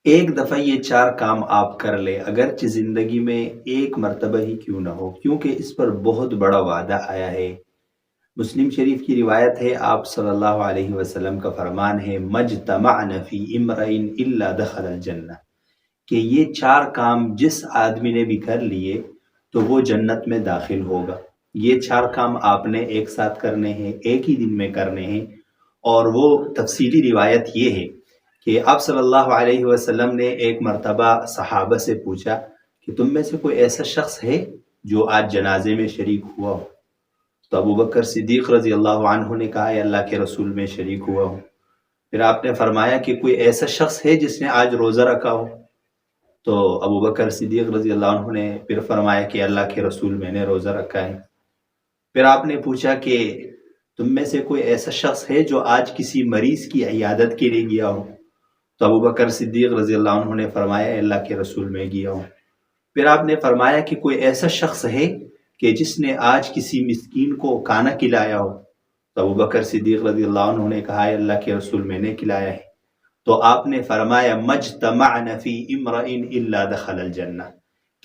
ایک دفعہ یہ چار کام آپ کر لیں اگرچہ زندگی میں ایک مرتبہ ہی کیوں نہ ہو، کیونکہ اس پر بہت بڑا وعدہ آیا ہے۔ مسلم شریف کی روایت ہے، آپ صلی اللہ علیہ وسلم کا فرمان ہے، مجتمعن فی امرئن الا دخل الجنہ، کہ یہ چار کام جس آدمی نے بھی کر لیے تو وہ جنت میں داخل ہوگا۔ یہ چار کام آپ نے ایک ساتھ کرنے ہیں، ایک ہی دن میں کرنے ہیں، اور وہ تفصیلی روایت یہ ہے کہ آپ صلی اللہ علیہ وسلم نے ایک مرتبہ صحابہ سے پوچھا کہ تم میں سے کوئی ایسا شخص ہے جو آج جنازے میں شریک ہوا ہو؟ تو ابو بکر صدیق رضی اللہ عنہ نے کہا، اے اللہ کے رسول میں شریک ہوا ہوں۔ پھر آپ نے فرمایا کہ کوئی ایسا شخص ہے جس نے آج روزہ رکھا ہو؟ تو ابو بکر صدیق رضی اللہ عنہ نے پھر فرمایا کہ اللہ کے رسول میں نے روزہ رکھا ہے۔ پھر آپ نے پوچھا کہ تم میں سے کوئی ایسا شخص ہے جو آج کسی مریض کی عیادت کے لیے گیا ہو؟ تو ابو بکر صدیق رضی اللہ عنہ نے فرمایا، اے اللہ کے رسول میں گیا ہوں۔ پھر آپ نے فرمایا کہ کوئی ایسا شخص ہے کہ جس نے آج کسی مسکین کو کھانا کھلایا ہو؟ تو ابو بکر صدیق رضی اللہ عنہ نے کہا، اے اللہ کے رسول میں نے کھلایا ہے۔ تو آپ نے فرمایا، مجتمعن فی امرئن الا دخل الجنہ،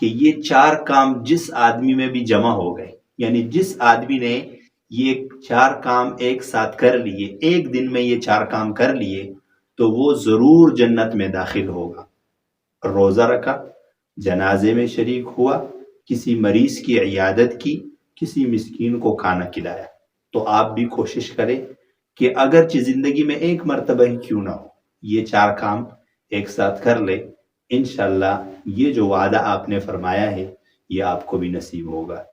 کہ یہ چار کام جس آدمی میں بھی جمع ہو گئے، یعنی جس آدمی نے یہ چار کام ایک ساتھ کر لیے، ایک دن میں یہ چار کام کر لیے، تو وہ ضرور جنت میں داخل ہوگا۔ روزہ رکھا، جنازے میں شریک ہوا، کسی مریض کی عیادت کی، کسی مسکین کو کھانا کھلایا۔ تو آپ بھی کوشش کریں کہ اگرچہ زندگی میں ایک مرتبہ ہی کیوں نہ ہو، یہ چار کام ایک ساتھ کر لے، انشاءاللہ یہ جو وعدہ آپ نے فرمایا ہے یہ آپ کو بھی نصیب ہوگا۔